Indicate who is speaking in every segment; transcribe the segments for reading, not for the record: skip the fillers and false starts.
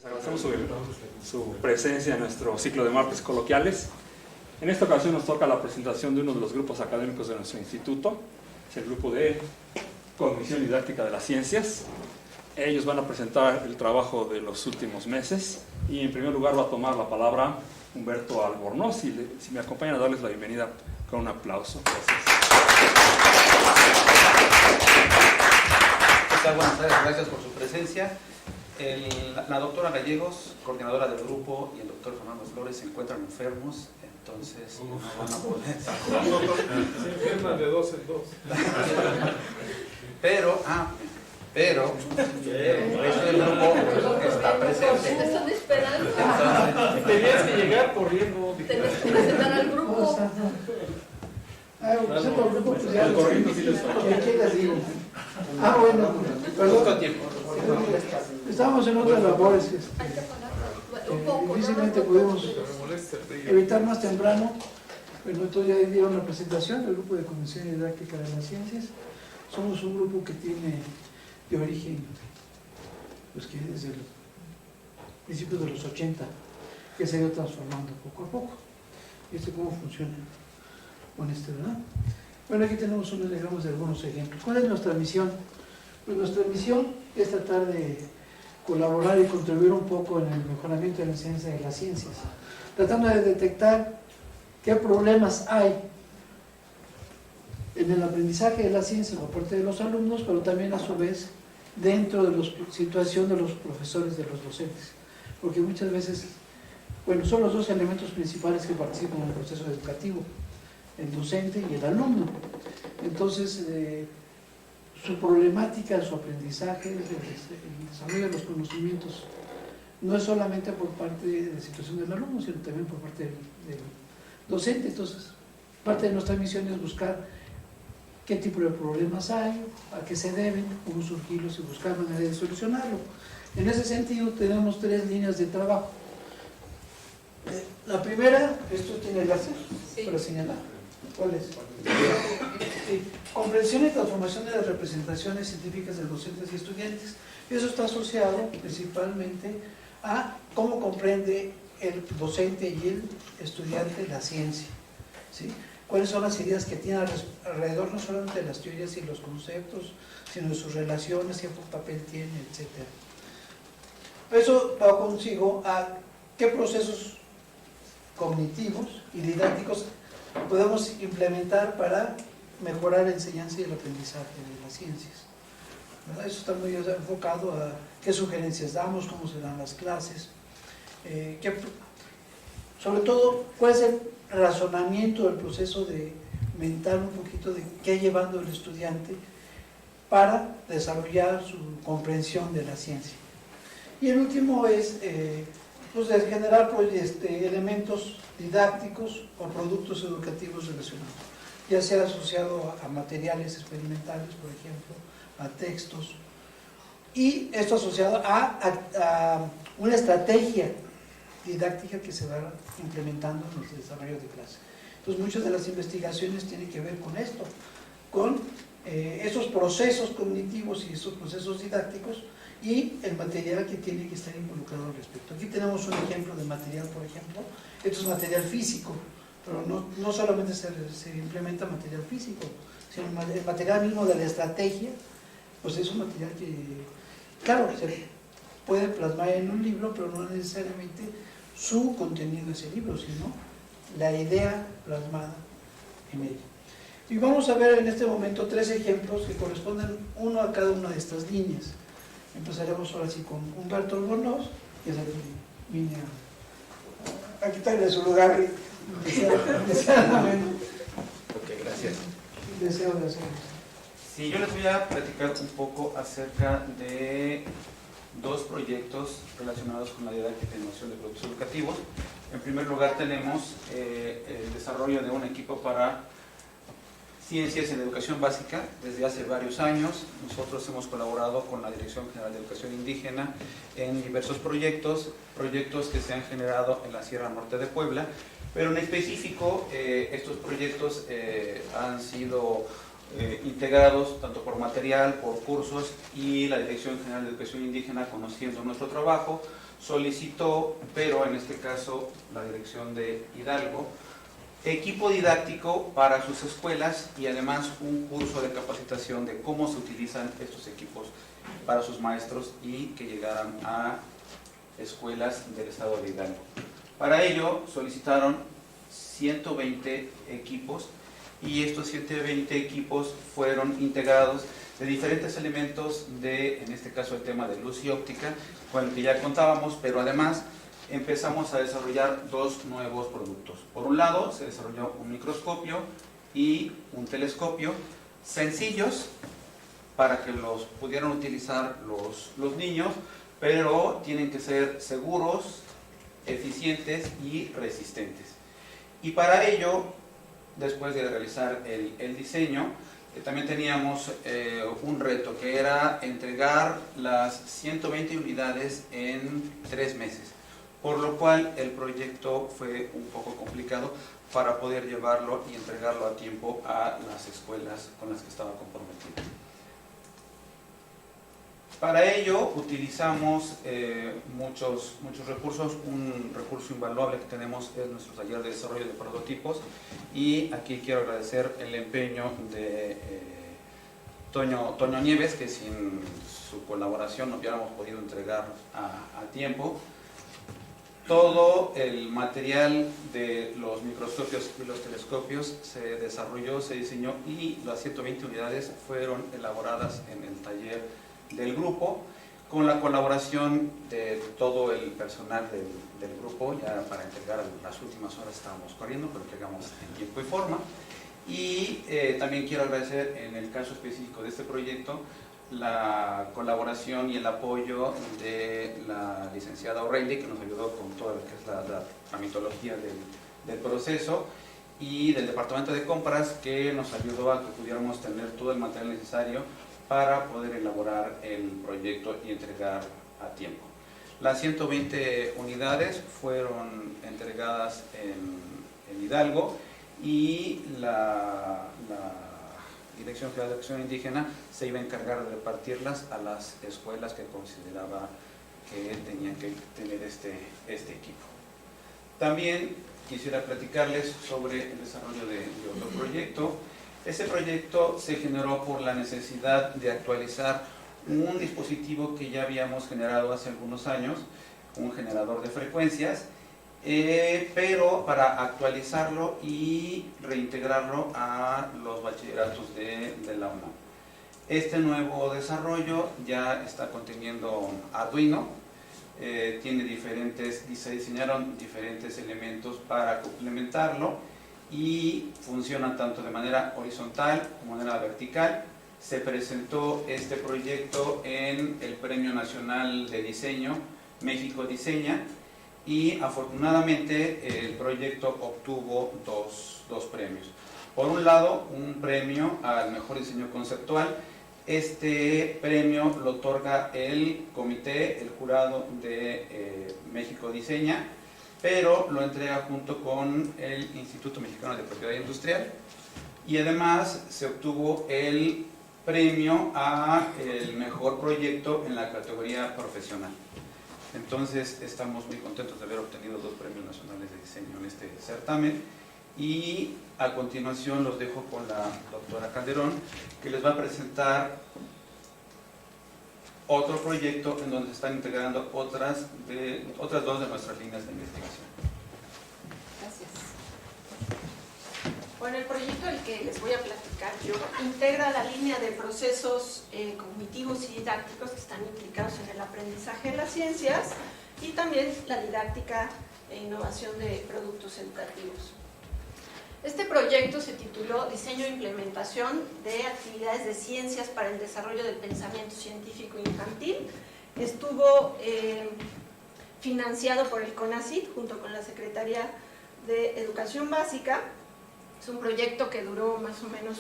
Speaker 1: Agradecemos su presencia en nuestro ciclo de martes coloquiales. En esta ocasión nos toca la presentación de uno de los grupos académicos de nuestro instituto, es el grupo de Cognición Didáctica de las Ciencias. Ellos van a presentar el trabajo de los últimos meses y en primer lugar va a tomar la palabra Humberto Albornoz. Si me acompañan a darles la bienvenida con un aplauso. Gracias.
Speaker 2: Buenas tardes, gracias por su presencia. La doctora Gallegos, coordinadora del grupo, y el doctor Fernando Flores se encuentran enfermos, entonces no van a poder.
Speaker 3: Se enferman de 2 en 2.
Speaker 2: Pero el resto del grupo está presente.
Speaker 4: Te están esperando.
Speaker 3: Tenías que llegar corriendo.
Speaker 4: Tenés que presentar al grupo.
Speaker 5: Presento al grupo, pues ya
Speaker 1: El corriendo sí les toca.
Speaker 5: ¿Qué les digo? Bueno, perdón. Estábamos en otras labores que
Speaker 4: Hay que pagar un poco.
Speaker 5: difícilmente pudimos evitar más temprano. Pero entonces ya dieron la presentación del grupo de Cognición Didáctica de las Ciencias. Somos un grupo que tiene de origen, pues que desde el principio de los 80, que se ha ido transformando poco a poco. ¿Y cómo funciona? Con ¿verdad? Bueno, aquí tenemos unos diagramas de algunos ejemplos. ¿Cuál es nuestra misión? Pues nuestra misión es tratar de colaborar y contribuir un poco en el mejoramiento de la enseñanza de las ciencias, tratando de detectar qué problemas hay en el aprendizaje de la ciencia por parte de los alumnos, pero también a su vez dentro de la situación de los profesores, de los docentes, porque muchas veces, bueno, son los dos elementos principales que participan en el proceso educativo, el docente y el alumno. Entonces, su problemática, su aprendizaje, el desarrollo de los conocimientos, no es solamente por parte de la situación del alumno, sino también por parte del docente. Entonces, parte de nuestra misión es buscar qué tipo de problemas hay, a qué se deben, cómo surgirlos y buscar manera de solucionarlo. En ese sentido, tenemos 3 líneas de trabajo. La primera, esto tiene láser para señalar. ¿Cuál es? Sí. Comprensión y transformación de las representaciones científicas de docentes y estudiantes. Eso está asociado principalmente a cómo comprende el docente y el estudiante la ciencia, ¿sí? Cuáles son las ideas que tiene alrededor no solamente de las teorías y los conceptos, sino de sus relaciones, qué papel tiene, etc. Eso va consigo a qué procesos cognitivos y didácticos podemos implementar para mejorar la enseñanza y el aprendizaje de las ciencias, ¿verdad? Eso está muy enfocado a qué sugerencias damos, cómo se dan las clases, sobre todo cuál es el razonamiento del proceso de mental, un poquito de qué llevando el estudiante para desarrollar su comprensión de la ciencia. Y el último es pues de generar elementos didácticos o productos educativos relacionados, ya sea asociado a materiales experimentales, por ejemplo, a textos, y esto asociado a una estrategia didáctica que se va implementando en el desarrollo de clase. Entonces, muchas de las investigaciones tienen que ver con esto, con esos procesos cognitivos y esos procesos didácticos y el material que tiene que estar involucrado al respecto. Aquí tenemos un ejemplo de material, por ejemplo. Esto es material físico, pero no solamente se implementa material físico, sino el material mismo de la estrategia, pues es un material que, claro, se puede plasmar en un libro, pero no necesariamente su contenido de ese libro, sino la idea plasmada en ella. Y vamos a ver en este momento 3 ejemplos que corresponden uno a cada una de estas líneas. Empezaremos ahora sí con Humberto Albornoz, que es el que vine a quitarle su lugar.
Speaker 2: Ok, gracias.
Speaker 5: Deseo de hacerlo.
Speaker 2: Sí, yo les voy a platicar un poco acerca de 2 proyectos relacionados con la didáctica e innovación de productos educativos. En primer lugar tenemos el desarrollo de un equipo para ciencias en educación básica desde hace varios años. Nosotros hemos colaborado con la Dirección General de Educación Indígena en diversos proyectos que se han generado en la Sierra Norte de Puebla, pero en específico estos proyectos han sido integrados tanto por material, por cursos, y la Dirección General de Educación Indígena, conociendo nuestro trabajo, solicitó, pero en este caso la Dirección de Hidalgo, equipo didáctico para sus escuelas y además un curso de capacitación de cómo se utilizan estos equipos para sus maestros y que llegaran a escuelas del estado de Hidalgo. Para ello solicitaron 120 equipos y estos 120 equipos fueron integrados de diferentes elementos de, en este caso, el tema de luz y óptica, con el que ya contábamos, pero además empezamos a desarrollar dos nuevos productos. Por un lado, se desarrolló un microscopio y un telescopio sencillos para que los pudieran utilizar los niños, pero tienen que ser seguros, eficientes y resistentes. Y para ello, después de realizar el diseño, también teníamos un reto, que era entregar las 120 unidades en 3 meses, por lo cual el proyecto fue un poco complicado para poder llevarlo y entregarlo a tiempo a las escuelas con las que estaba comprometido. Para ello utilizamos muchos recursos. Un recurso invaluable que tenemos es nuestro taller de desarrollo de prototipos, y aquí quiero agradecer el empeño de Toño Nieves, que sin su colaboración no hubiéramos podido entregar a tiempo. Todo el material de los microscopios y los telescopios se desarrolló, se diseñó, y las 120 unidades fueron elaboradas en el taller del grupo, con la colaboración de todo el personal del grupo. Ya para entregar las últimas horas estábamos corriendo, pero entregamos en tiempo y forma. Y también quiero agradecer, en el caso específico de este proyecto, la colaboración y el apoyo de la licenciada O'Reilly, que nos ayudó con toda lo que es la tramitología del proceso, y del departamento de compras, que nos ayudó a que pudiéramos tener todo el material necesario para poder elaborar el proyecto y entregar a tiempo. Las 120 unidades fueron entregadas en Hidalgo, y la Dirección General de Educación Indígena se iba a encargar de repartirlas a las escuelas que consideraba que tenían que tener este equipo. También quisiera platicarles sobre el desarrollo de otro proyecto. Este proyecto se generó por la necesidad de actualizar un dispositivo que ya habíamos generado hace algunos años, un generador de frecuencias, pero para actualizarlo y reintegrarlo a los bachilleratos de la UNAM. Este nuevo desarrollo ya está conteniendo Arduino, se diseñaron diferentes elementos para complementarlo, y funcionan tanto de manera horizontal como de manera vertical. Se presentó este proyecto en el Premio Nacional de Diseño México Diseña, y afortunadamente el proyecto obtuvo dos premios. Por un lado, un premio al mejor diseño conceptual. Este premio lo otorga el comité, el jurado de México Diseña, pero lo entrega junto con el Instituto Mexicano de Propiedad Industrial, y además se obtuvo el premio a el mejor proyecto en la categoría profesional. Entonces estamos muy contentos de haber obtenido 2 premios nacionales de diseño en este certamen, y a continuación los dejo con la doctora Calderón, que les va a presentar otro proyecto en donde se están integrando otras 2 de nuestras líneas de investigación.
Speaker 4: Gracias. Bueno, el proyecto del que les voy a platicar yo integra la línea de procesos cognitivos y didácticos que están implicados en el aprendizaje de las ciencias, y también la didáctica e innovación de productos educativos. Este proyecto se tituló Diseño e implementación de actividades de ciencias para el desarrollo del pensamiento científico infantil. Estuvo financiado por el CONACYT junto con la Secretaría de Educación Básica. Es un proyecto que duró más o menos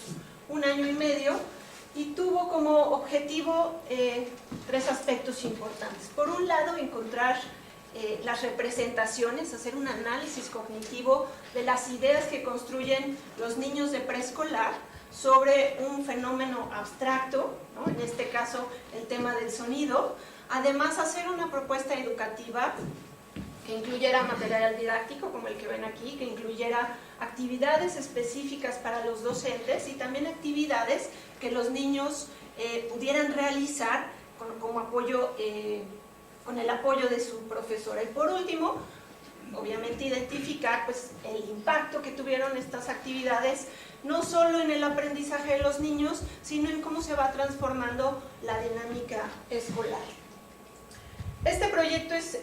Speaker 4: 1 año y medio, y tuvo como objetivo 3 aspectos importantes. Por un lado, encontrar las representaciones, hacer un análisis cognitivo de las ideas que construyen los niños de preescolar sobre un fenómeno abstracto, ¿no? En este caso el tema del sonido. Además, hacer una propuesta educativa que incluyera material didáctico como el que ven aquí, que incluyera actividades específicas para los docentes y también actividades que los niños pudieran realizar como apoyo, con el apoyo de su profesora. Y por último, obviamente identificar pues, el impacto que tuvieron estas actividades, no solo en el aprendizaje de los niños, sino en cómo se va transformando la dinámica escolar. Este proyecto es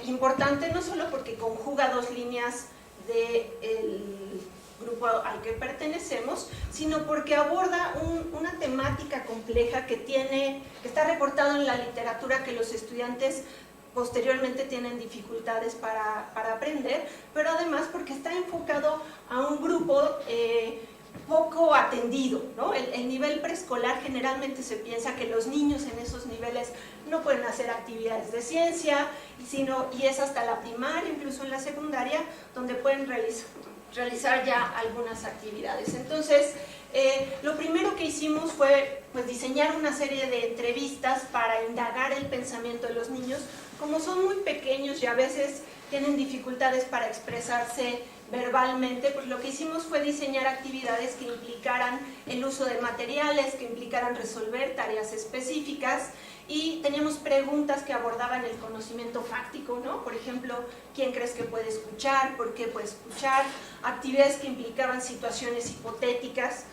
Speaker 4: importante no solo porque conjuga dos líneas del grupo al que pertenecemos, sino porque aborda una temática compleja que está reportado en la literatura, que los estudiantes posteriormente tienen dificultades para aprender, pero además porque está enfocado a un grupo poco atendido, ¿no? El nivel preescolar, generalmente se piensa que los niños en esos niveles no pueden hacer actividades de ciencia, y es hasta la primaria, incluso en la secundaria, donde pueden realizar ya algunas actividades. Entonces, lo primero que hicimos fue pues, diseñar una serie de entrevistas para indagar el pensamiento de los niños. Como son muy pequeños y a veces tienen dificultades para expresarse verbalmente, pues lo que hicimos fue diseñar actividades que implicaran el uso de materiales, que implicaran resolver tareas específicas, y teníamos preguntas que abordaban el conocimiento fáctico, ¿no? Por ejemplo, ¿quién crees que puede escuchar? ¿Por qué puede escuchar? Actividades que implicaban situaciones hipotéticas.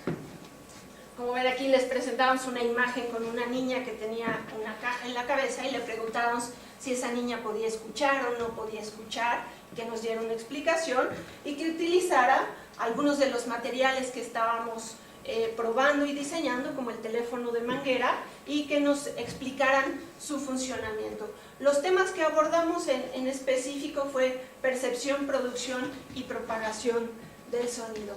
Speaker 4: Como ven aquí, les presentábamos una imagen con una niña que tenía una caja en la cabeza y le preguntábamos si esa niña podía escuchar o no podía escuchar, que nos diera una explicación y que utilizara algunos de los materiales que estábamos probando y diseñando, como el teléfono de manguera, y que nos explicaran su funcionamiento. Los temas que abordamos en específico fue percepción, producción y propagación del sonido.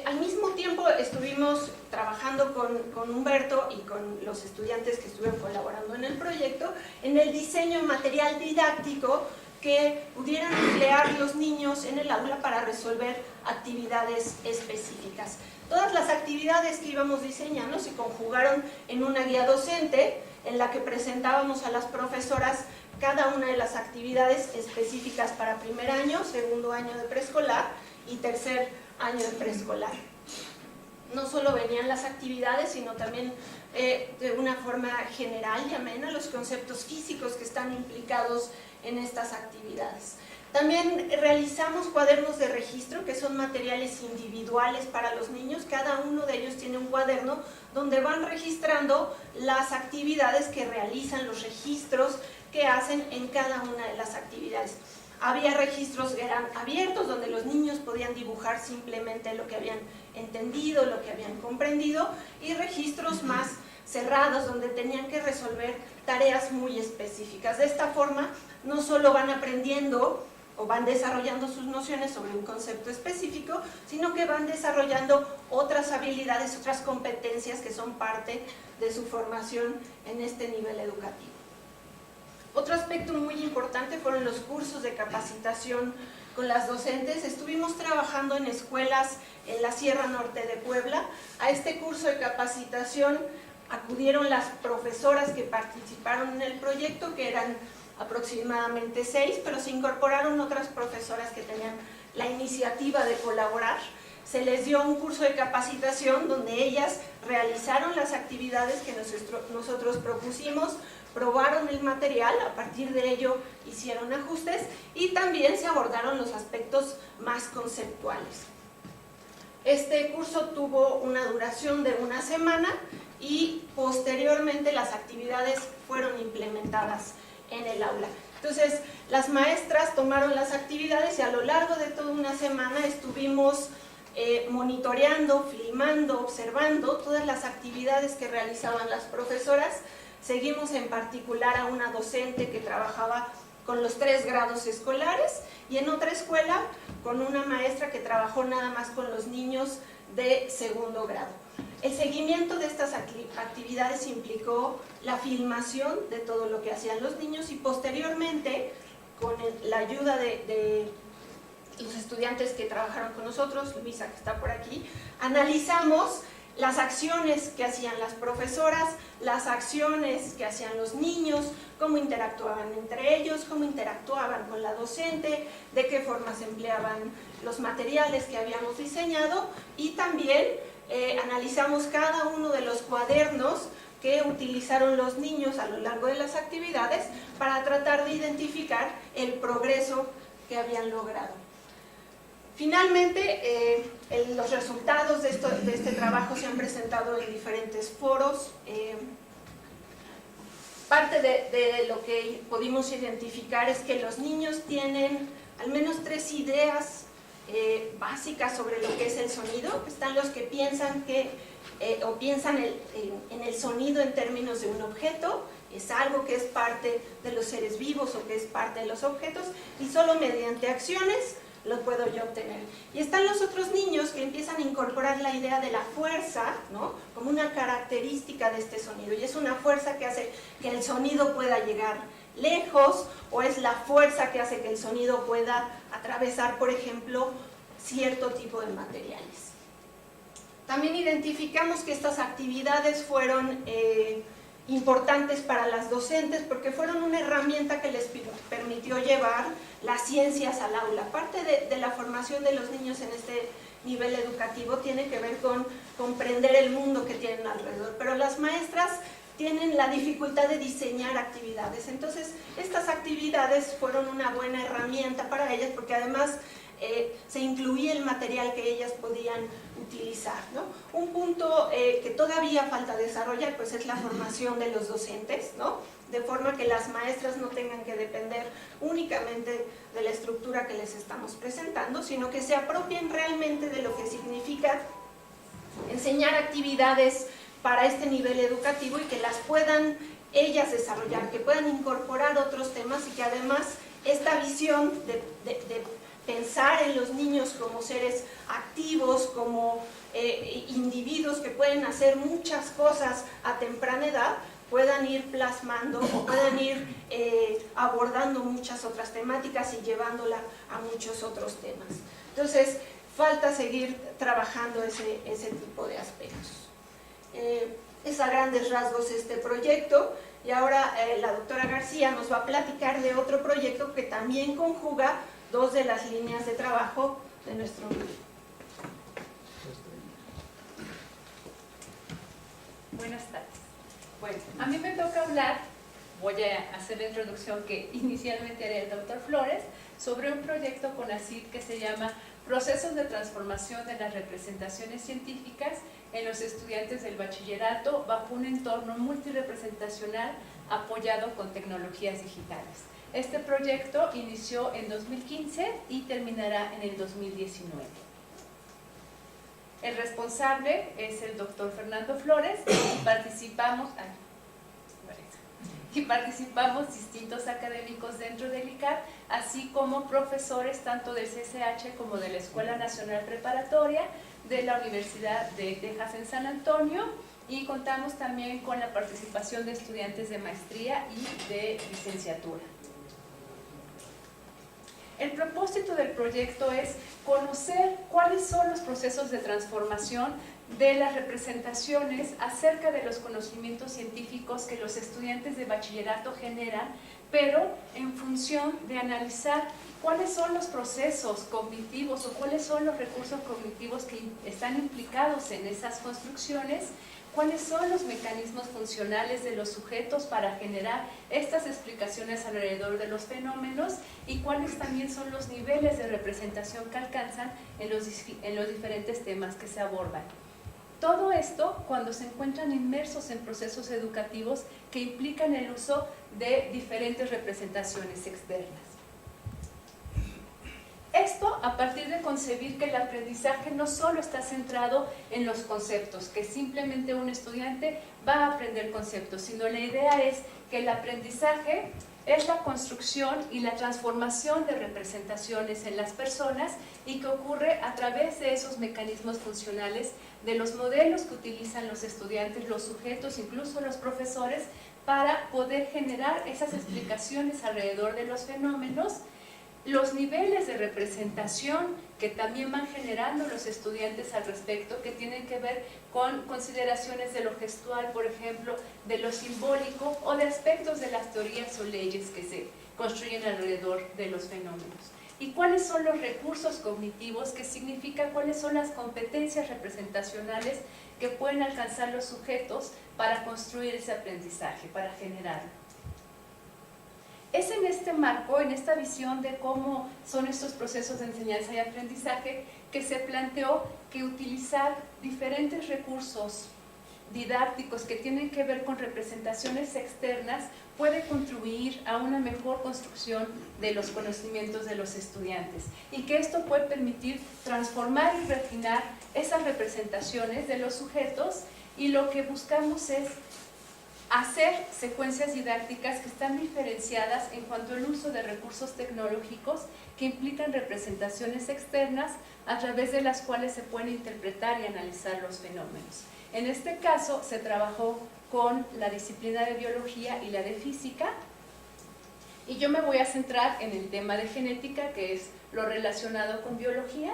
Speaker 4: Al mismo tiempo estuvimos trabajando con Humberto y con los estudiantes que estuvieron colaborando en el proyecto en el diseño de material didáctico que pudieran emplear los niños en el aula para resolver actividades específicas. Todas las actividades que íbamos diseñando se conjugaron en una guía docente en la que presentábamos a las profesoras cada una de las actividades específicas para primer año, segundo año de preescolar y tercer año de preescolar. No solo venían las actividades, sino también de una forma general y amena los conceptos físicos que están implicados en estas actividades. También realizamos cuadernos de registro, que son materiales individuales para los niños. Cada uno de ellos tiene un cuaderno donde van registrando las actividades que realizan, los registros que hacen en cada una de las actividades. Había registros que eran abiertos, donde los niños podían dibujar simplemente lo que habían entendido, lo que habían comprendido, y registros más cerrados, donde tenían que resolver tareas muy específicas. De esta forma, no solo van aprendiendo o van desarrollando sus nociones sobre un concepto específico, sino que van desarrollando otras habilidades, otras competencias que son parte de su formación en este nivel educativo. Otro aspecto muy importante fueron los cursos de capacitación con las docentes. Estuvimos trabajando en escuelas en la Sierra Norte de Puebla. A este curso de capacitación acudieron las profesoras que participaron en el proyecto, que eran aproximadamente 6, pero se incorporaron otras profesoras que tenían la iniciativa de colaborar. Se les dio un curso de capacitación donde ellas realizaron las actividades que nosotros propusimos, probaron el material, a partir de ello hicieron ajustes y también se abordaron los aspectos más conceptuales. Este curso tuvo una duración de una semana y posteriormente las actividades fueron implementadas en el aula. Entonces, las maestras tomaron las actividades y a lo largo de toda una semana estuvimos monitoreando, filmando, observando todas las actividades que realizaban las profesoras. Seguimos en particular a una docente que trabajaba con los 3 grados escolares y en otra escuela con una maestra que trabajó nada más con los niños de segundo grado. El seguimiento de estas actividades implicó la filmación de todo lo que hacían los niños y posteriormente, con la ayuda de los estudiantes que trabajaron con nosotros, Luisa que está por aquí, analizamos las acciones que hacían las profesoras, las acciones que hacían los niños, cómo interactuaban entre ellos, cómo interactuaban con la docente, de qué forma se empleaban los materiales que habíamos diseñado, y también analizamos cada uno de los cuadernos que utilizaron los niños a lo largo de las actividades para tratar de identificar el progreso que habían logrado. Finalmente, los resultados de este trabajo se han presentado en diferentes foros. Parte de lo que pudimos identificar es que los niños tienen al menos 3 ideas básicas sobre lo que es el sonido. Están los que piensan o piensan en el sonido en términos de un objeto, es algo que es parte de los seres vivos o que es parte de los objetos, y solo mediante acciones lo puedo yo obtener. Y están los otros niños que empiezan a incorporar la idea de la fuerza, ¿no?, como una característica de este sonido, y es una fuerza que hace que el sonido pueda llegar lejos, o es la fuerza que hace que el sonido pueda atravesar, por ejemplo, cierto tipo de materiales. También identificamos que estas actividades fueron importantes para las docentes porque fueron una herramienta que les permitió llevar las ciencias al aula. Parte de la formación de los niños en este nivel educativo tiene que ver con comprender el mundo que tienen alrededor, pero las maestras tienen la dificultad de diseñar actividades. Entonces, estas actividades fueron una buena herramienta para ellas porque además se incluía el material que ellas podían utilizar, ¿no? Un punto que todavía falta desarrollar pues es la formación de los docentes, ¿no?, de forma que las maestras no tengan que depender únicamente de la estructura que les estamos presentando, sino que se apropien realmente de lo que significa enseñar actividades para este nivel educativo y que las puedan ellas desarrollar, que puedan incorporar otros temas, y que además esta visión de pensar en los niños como seres activos, como individuos que pueden hacer muchas cosas a temprana edad, puedan ir plasmando o puedan ir abordando muchas otras temáticas y llevándola a muchos otros temas. Entonces, falta seguir trabajando ese tipo de aspectos. Es a grandes rasgos este proyecto, y ahora la doctora García nos va a platicar de otro proyecto que también conjuga 2 de las líneas de trabajo de nuestro grupo.
Speaker 6: Buenas tardes. Bueno, a mí me toca hablar, voy a hacer la introducción que inicialmente haría el doctor Flores, sobre un proyecto con ACID que se llama Procesos de transformación de las representaciones científicas en los estudiantes del bachillerato bajo un entorno multirepresentacional apoyado con tecnologías digitales. Este proyecto inició en 2015 y terminará en el 2019. El responsable es el doctor Fernando Flores y participamos distintos académicos dentro del ICAP, así como profesores tanto del CCH como de la Escuela Nacional Preparatoria, de la Universidad de Texas en San Antonio, y contamos también con la participación de estudiantes de maestría y de licenciatura. El propósito del proyecto es conocer cuáles son los procesos de transformación de las representaciones acerca de los conocimientos científicos que los estudiantes de bachillerato generan, pero en función de analizar cuáles son los procesos cognitivos o cuáles son los recursos cognitivos que están implicados en esas construcciones, cuáles son los mecanismos funcionales de los sujetos para generar estas explicaciones alrededor de los fenómenos, y cuáles también son los niveles de representación que alcanzan en los diferentes temas que se abordan. Todo esto cuando se encuentran inmersos en procesos educativos que implican el uso de diferentes representaciones externas. Esto a partir de concebir que el aprendizaje no solo está centrado en los conceptos, que simplemente un estudiante va a aprender conceptos, sino la idea es que el aprendizaje es la construcción y la transformación de representaciones en las personas, y que ocurre a través de esos mecanismos funcionales, de los modelos que utilizan los estudiantes, los sujetos, incluso los profesores, para poder generar esas explicaciones alrededor de los fenómenos, los niveles de representación que también van generando los estudiantes al respecto, que tienen que ver con consideraciones de lo gestual, por ejemplo, de lo simbólico o de aspectos de las teorías o leyes que se construyen alrededor de los fenómenos. ¿Y cuáles son los recursos cognitivos? Que significa cuáles son las competencias representacionales que pueden alcanzar los sujetos para construir ese aprendizaje, para generarlo. Es en este marco, en esta visión de cómo son estos procesos de enseñanza y aprendizaje, que se planteó que utilizar diferentes recursos didácticos que tienen que ver con representaciones externas puede contribuir a una mejor construcción de los conocimientos de los estudiantes, y que esto puede permitir transformar y refinar esas representaciones de los sujetos, y lo que buscamos es hacer secuencias didácticas que están diferenciadas en cuanto al uso de recursos tecnológicos que implican representaciones externas a través de las cuales se pueden interpretar y analizar los fenómenos. En este caso se trabajó con la disciplina de biología y la de física, y yo me voy a centrar en el tema de genética, que es lo relacionado con biología,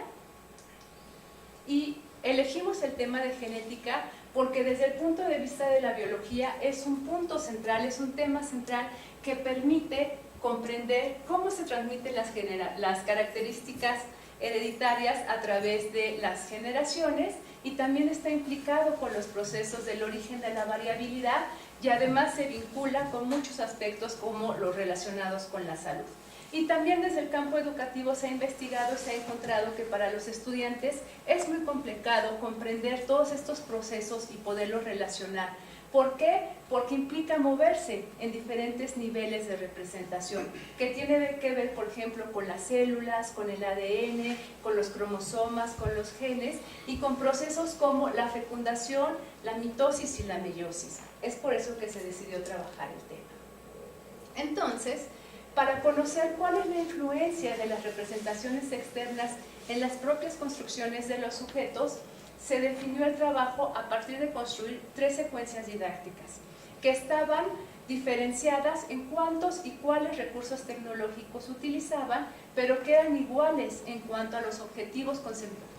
Speaker 6: y elegimos el tema de genética porque desde el punto de vista de la biología es un punto central, es un tema central que permite comprender cómo se transmiten las características hereditarias a través de las generaciones, y también está implicado con los procesos del origen de la variabilidad, y además se vincula con muchos aspectos como los relacionados con la salud. Y también desde el campo educativo se ha investigado, se ha encontrado que para los estudiantes es muy complicado comprender todos estos procesos y poderlos relacionar. ¿Por qué? Porque implica moverse en diferentes niveles de representación, que tiene que ver, por ejemplo, con las células, con el ADN, con los cromosomas, con los genes, y con procesos como la fecundación, la mitosis y la meiosis. Es por eso que se decidió trabajar el tema. Entonces, para conocer cuál es la influencia de las representaciones externas en las propias construcciones de los sujetos, se definió el trabajo a partir de construir 3 secuencias didácticas que estaban diferenciadas en cuántos y cuáles recursos tecnológicos utilizaban, pero que eran iguales en cuanto a los objetivos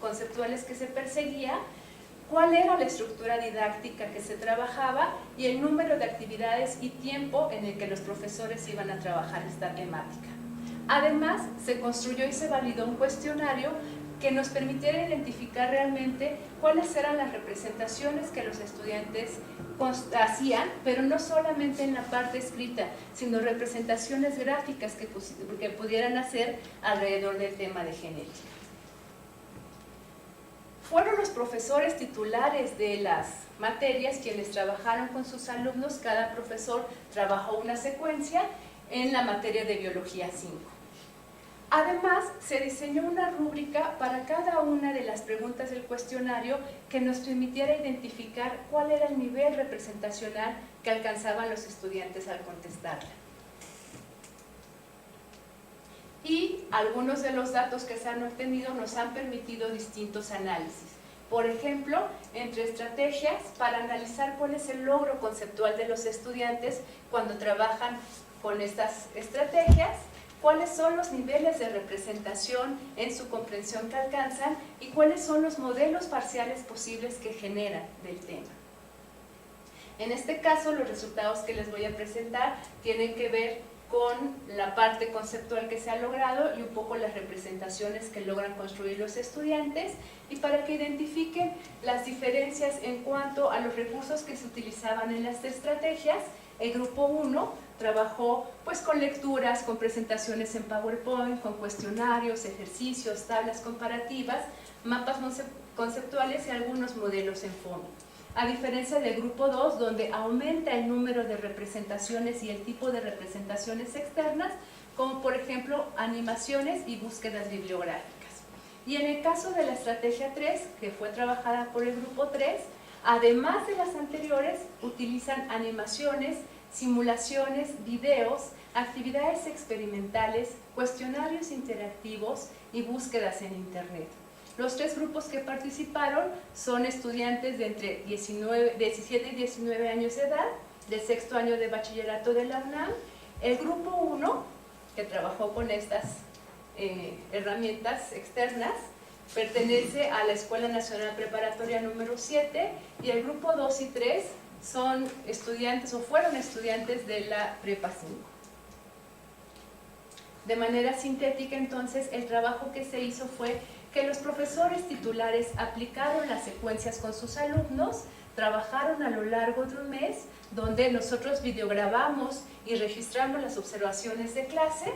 Speaker 6: conceptuales que se perseguía, cuál era la estructura didáctica que se trabajaba y el número de actividades y tiempo en el que los profesores iban a trabajar esta temática. Además, se construyó y se validó un cuestionario que nos permitiera identificar realmente cuáles eran las representaciones que los estudiantes hacían, pero no solamente en la parte escrita, sino representaciones gráficas que pudieran hacer alrededor del tema de genética. Fueron los profesores titulares de las materias quienes trabajaron con sus alumnos. Cada profesor trabajó una secuencia en la materia de Biología 5. Además, se diseñó una rúbrica para cada una de las preguntas del cuestionario que nos permitiera identificar cuál era el nivel representacional que alcanzaban los estudiantes al contestarla. Y algunos de los datos que se han obtenido nos han permitido distintos análisis. Por ejemplo, entre estrategias para analizar cuál es el logro conceptual de los estudiantes cuando trabajan con estas estrategias, cuáles son los niveles de representación en su comprensión que alcanzan y cuáles son los modelos parciales posibles que generan del tema. En este caso, los resultados que les voy a presentar tienen que ver con la parte conceptual que se ha logrado y un poco las representaciones que logran construir los estudiantes, y para que identifiquen las diferencias en cuanto a los recursos que se utilizaban en las estrategias. El grupo 1 trabajó pues con lecturas, con presentaciones en PowerPoint, con cuestionarios, ejercicios, tablas comparativas, mapas conceptuales y algunos modelos en FOMI. A diferencia del grupo 2, donde aumenta el número de representaciones y el tipo de representaciones externas, como por ejemplo animaciones y búsquedas bibliográficas. Y en el caso de la estrategia 3, que fue trabajada por el grupo 3, además de las anteriores, utilizan animaciones, simulaciones, videos, actividades experimentales, cuestionarios interactivos y búsquedas en Internet. Los 3 grupos que participaron son estudiantes de entre 17 y 19 años de edad, del 6º año de bachillerato de la UNAM. El grupo 1, que trabajó con estas herramientas externas, pertenece a la Escuela Nacional Preparatoria número 7 y el grupo 2 y 3 son estudiantes o fueron estudiantes de la Prepa 5. De manera sintética, entonces, el trabajo que se hizo fue que los profesores titulares aplicaron las secuencias con sus alumnos, trabajaron a lo largo de un mes, donde nosotros videograbamos y registramos las observaciones de clase.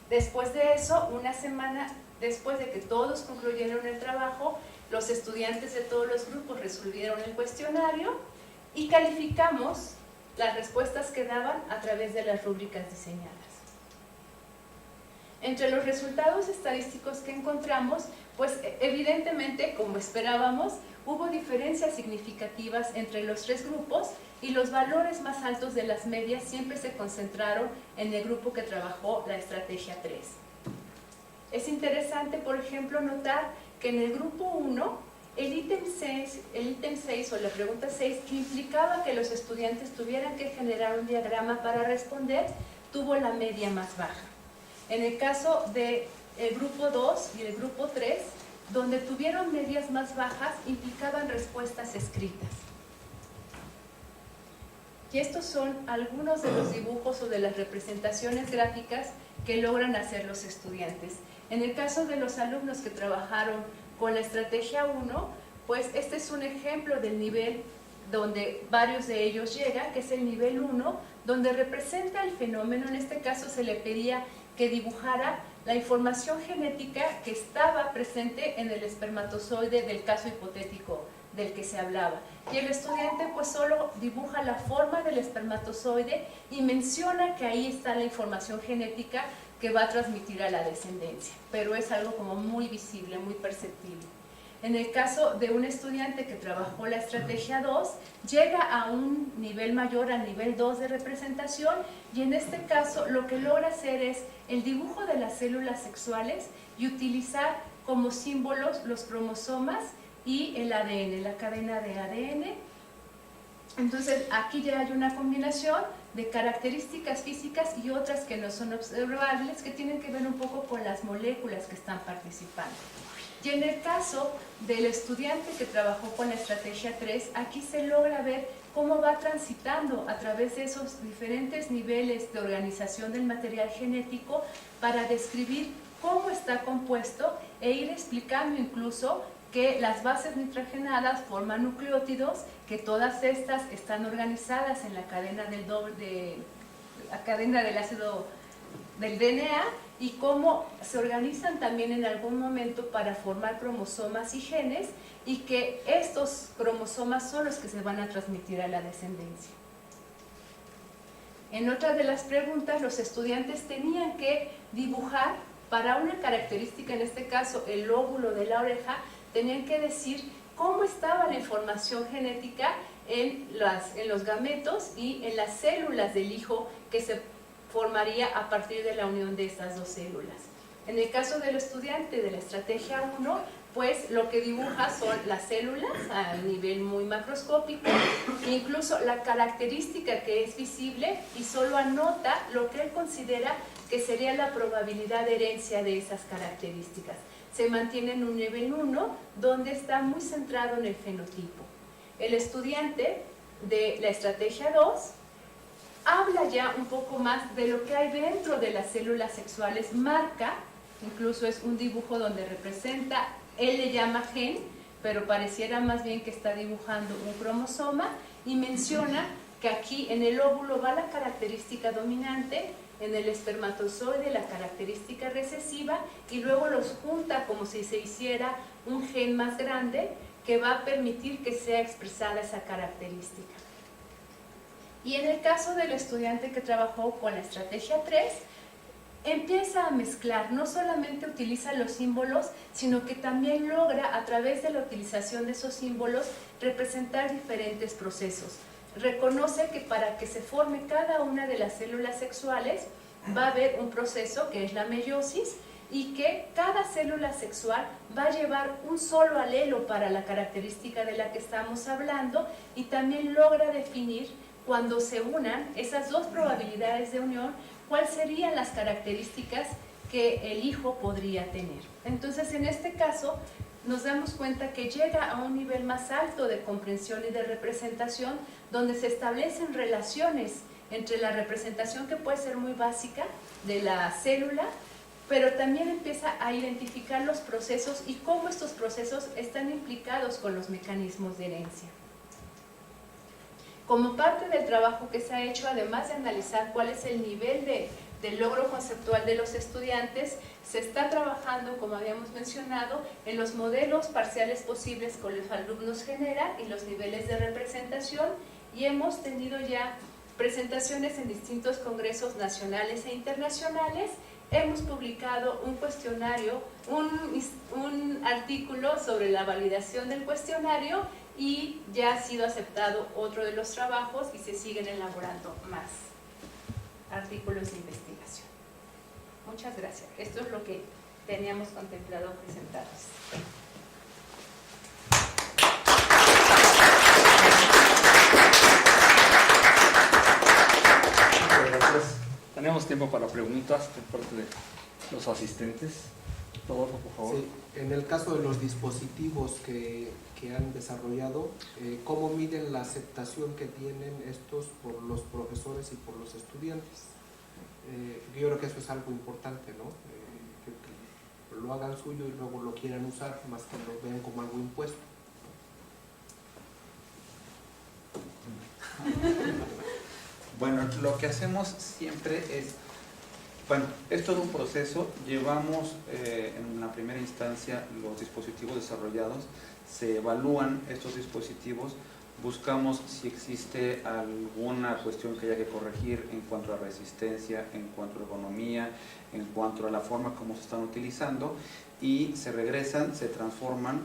Speaker 6: Después de eso, una semana después de que todos concluyeron el trabajo, los estudiantes de todos los grupos resolvieron el cuestionario y calificamos las respuestas que daban a través de las rúbricas diseñadas. Entre los resultados estadísticos que encontramos, pues evidentemente, como esperábamos, hubo diferencias significativas entre los tres grupos y los valores más altos de las medias siempre se concentraron en el grupo que trabajó la estrategia 3. Es interesante, por ejemplo, notar que en el grupo 1, el ítem 6 o la pregunta 6, que implicaba que los estudiantes tuvieran que generar un diagrama para responder, tuvo la media más baja. En el caso del grupo 2 y el grupo 3, donde tuvieron medias más bajas, implicaban respuestas escritas. Y estos son algunos de los dibujos o de las representaciones gráficas que logran hacer los estudiantes. En el caso de los alumnos que trabajaron con la estrategia 1, pues este es un ejemplo del nivel donde varios de ellos llegan, que es el nivel 1, donde representa el fenómeno. En este caso se le pedía que dibujara la información genética que estaba presente en el espermatozoide del caso hipotético del que se hablaba. Y el estudiante pues solo dibuja la forma del espermatozoide y menciona que ahí está la información genética que va a transmitir a la descendencia, pero es algo como muy visible, muy perceptible. En el caso de un estudiante que trabajó la estrategia 2, llega a un nivel mayor, al nivel 2 de representación, y en este caso lo que logra hacer es el dibujo de las células sexuales y utilizar como símbolos los cromosomas y el ADN, la cadena de ADN. Entonces aquí ya hay una combinación de características físicas y otras que no son observables, que tienen que ver un poco con las moléculas que están participando. Y en el caso del estudiante que trabajó con la estrategia 3, aquí se logra ver cómo va transitando a través de esos diferentes niveles de organización del material genético para describir cómo está compuesto e ir explicando incluso que las bases nitrogenadas forman nucleótidos, que todas estas están organizadas en la cadena del ácido del DNA, y cómo se organizan también en algún momento para formar cromosomas y genes, y que estos cromosomas son los que se van a transmitir a la descendencia. En otra de las preguntas, los estudiantes tenían que dibujar para una característica, en este caso el lóbulo de la oreja, tenían que decir cómo estaba la información genética en los gametos y en las células del hijo que se formaría a partir de la unión de estas dos células. En el caso del estudiante de la estrategia 1, pues lo que dibuja son las células a nivel muy macroscópico, incluso la característica que es visible, y solo anota lo que él considera que sería la probabilidad de herencia de esas características. Se mantiene en un nivel 1, donde está muy centrado en el fenotipo. El estudiante de la estrategia 2 habla ya un poco más de lo que hay dentro de las células sexuales, marca, incluso es un dibujo donde representa, él le llama gen, pero pareciera más bien que está dibujando un cromosoma, y menciona que aquí en el óvulo va la característica dominante, en el espermatozoide la característica recesiva, y luego los junta como si se hiciera un gen más grande que va a permitir que sea expresada esa característica. Y en el caso del estudiante que trabajó con la estrategia 3, empieza a mezclar, no solamente utiliza los símbolos, sino que también logra, a través de la utilización de esos símbolos, representar diferentes procesos. Reconoce que para que se forme cada una de las células sexuales va a haber un proceso que es la meiosis, y que cada célula sexual va a llevar un solo alelo para la característica de la que estamos hablando, y también logra definir, cuando se unan esas dos probabilidades de unión, cuáles serían las características que el hijo podría tener. Entonces, en este caso, nos damos cuenta que llega a un nivel más alto de comprensión y de representación, donde se establecen relaciones entre la representación, que puede ser muy básica, de la célula, pero también empieza a identificar los procesos y cómo estos procesos están implicados con los mecanismos de herencia. Como parte del trabajo que se ha hecho, además de analizar cuál es el nivel de logro conceptual de los estudiantes, se está trabajando, como habíamos mencionado, en los modelos parciales posibles que los alumnos generan y los niveles de representación, y hemos tenido ya presentaciones en distintos congresos nacionales e internacionales. Hemos publicado un cuestionario, un artículo sobre la validación del cuestionario, y ya ha sido aceptado otro de los trabajos y se siguen elaborando más artículos de investigación. Muchas gracias. Esto es lo que teníamos contemplado presentarles.
Speaker 1: Muchas gracias. Tenemos tiempo para preguntas por parte de los asistentes. Rodolfo, por favor.
Speaker 7: Sí, en el caso de los dispositivos que han desarrollado, ¿cómo miden la aceptación que tienen estos por los profesores y por los estudiantes? Yo creo que eso es algo importante, ¿no? Que lo hagan suyo y luego lo quieran usar, más que lo vean como algo impuesto.
Speaker 2: Bueno, lo que hacemos siempre es, bueno, es todo un proceso. Llevamos en la primera instancia los dispositivos desarrollados, se evalúan estos dispositivos, buscamos si existe alguna cuestión que haya que corregir en cuanto a resistencia, en cuanto a ergonomía, en cuanto a la forma como se están utilizando, y se regresan, se transforman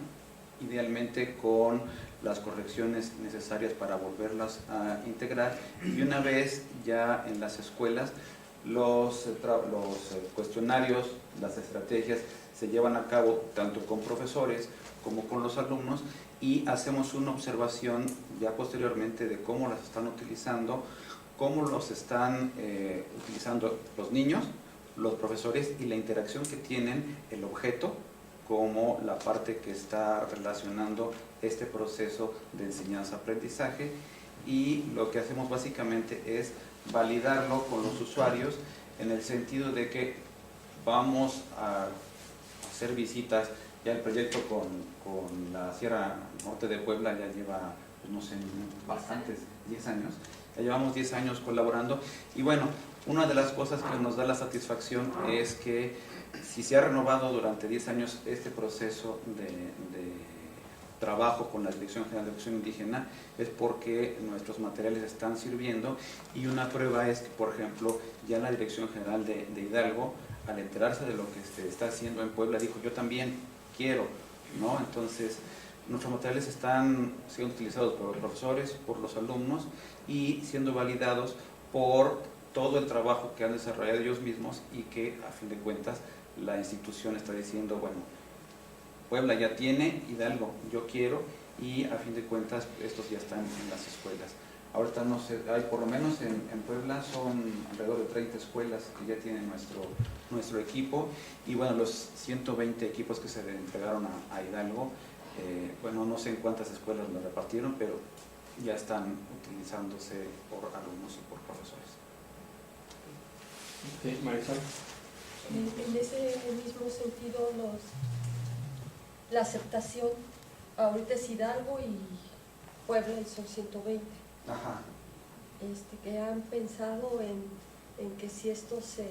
Speaker 2: idealmente con las correcciones necesarias para volverlas a integrar, y una vez ya en las escuelas los cuestionarios, las estrategias se llevan a cabo tanto con profesores como con los alumnos, y hacemos una observación ya posteriormente de cómo las están utilizando, cómo los están utilizando los niños, los profesores, y la interacción que tienen el objeto como la parte que está relacionando este proceso de enseñanza-aprendizaje. Y lo que hacemos básicamente es validarlo con los usuarios, en el sentido de que vamos a hacer visitas. Ya el proyecto con la Sierra Norte de Puebla ya lleva, pues no sé, bastantes, 10 años. Ya llevamos 10 años colaborando, y bueno, una de las cosas que nos da la satisfacción es que si se ha renovado durante 10 años este proceso de trabajo con la Dirección General de Educación Indígena, es porque nuestros materiales están sirviendo. Y una prueba es que, por ejemplo, ya la Dirección General de Hidalgo, al enterarse de lo que se está haciendo en Puebla, dijo: yo también quiero, ¿no? Entonces, nuestros materiales están siendo utilizados por los profesores, por los alumnos, y siendo validados por todo el trabajo que han desarrollado ellos mismos, y que a fin de cuentas la institución está diciendo: bueno, Puebla ya tiene, Hidalgo yo quiero, y a fin de cuentas estos ya están en las escuelas. Ahorita no sé, hay por lo menos en Puebla son alrededor de 30 escuelas que ya tienen nuestro equipo, y bueno, los 120 equipos que se le entregaron a Hidalgo, bueno, no sé en cuántas escuelas lo repartieron, pero ya están utilizándose por alumnos y por profesores.
Speaker 1: Sí, Marisol.
Speaker 8: En ese mismo sentido, la aceptación ahorita es Hidalgo y Puebla, y son 120.
Speaker 2: Ajá.
Speaker 8: Que han pensado en que si esto se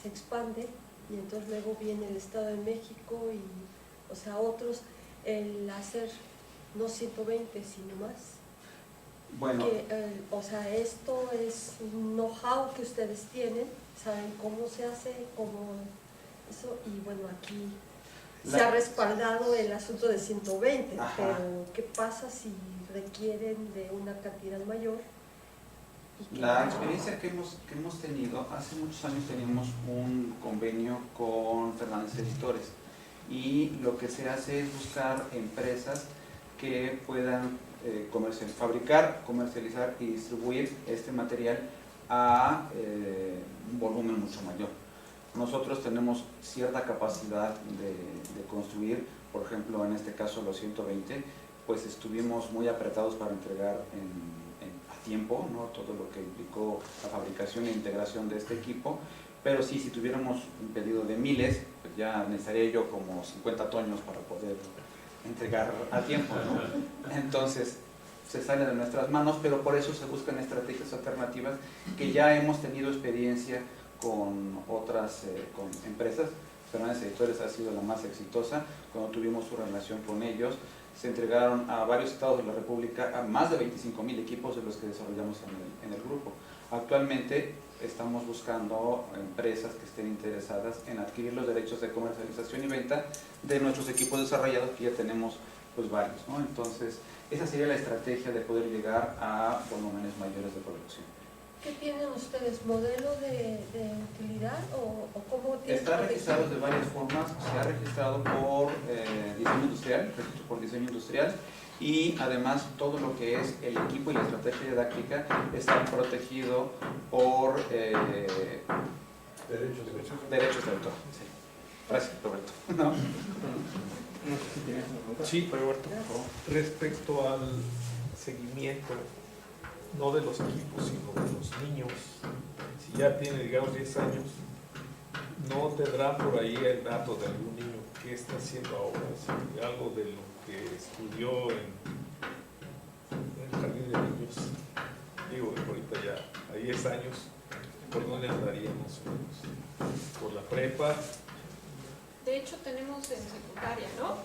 Speaker 8: expande, y entonces luego viene el Estado de México y, o sea, otros, el hacer no 120 sino más.
Speaker 2: Bueno,
Speaker 8: O sea, esto es un know-how que ustedes tienen, saben cómo se hace, cómo eso, y bueno, aquí se ha respaldado el asunto de 120,
Speaker 2: Ajá.
Speaker 8: pero ¿qué pasa si requieren de una cantidad mayor?
Speaker 2: la experiencia que hemos tenido, hace muchos años teníamos un convenio con Fernández Editores, y lo que se hace es buscar empresas que puedan fabricar, comercializar y distribuir este material a un volumen mucho mayor. nosotros tenemos cierta capacidad de construir, por ejemplo, en este caso los 120, pues estuvimos muy apretados para entregar a tiempo, ¿no? Todo lo que implicó la fabricación e integración de este equipo, pero sí, si tuviéramos un pedido de miles, pues ya necesitaría yo como 50 toños para poder entregar a tiempo, ¿no? Entonces, se sale de nuestras manos, pero por eso se buscan estrategias alternativas que ya hemos tenido experiencia con otras con empresas. Fernández Editores ha sido la más exitosa. Cuando tuvimos su relación con ellos, se entregaron a varios estados de la República a más de 25,000 equipos de los que desarrollamos en el grupo. Actualmente estamos buscando empresas que estén interesadas en adquirir los derechos de comercialización y venta de nuestros equipos desarrollados, que ya tenemos pues varios, ¿no? Entonces, esa sería la estrategia de poder llegar a volúmenes mayores de producción.
Speaker 8: ¿Qué tienen ustedes? ¿Modelo de utilidad o cómo tienen?
Speaker 2: Está registrado de varias formas. Se ha registrado por diseño industrial, registro por diseño industrial, y además todo lo que es el equipo y la estrategia didáctica está protegido por derechos de autor. Sí. Gracias, Roberto. ¿No?
Speaker 3: Sí, respecto al seguimiento, no de los equipos, sino de los niños, si ya tiene, digamos, 10 años, ¿no tendrá por ahí el dato de algún niño qué está haciendo ahora? Si algo de lo que estudió en el jardín de niños, digo, ahorita ya a 10 años, ¿por dónde andaría más o menos? ¿Por la prepa?
Speaker 4: De hecho, tenemos en secundaria, ¿no?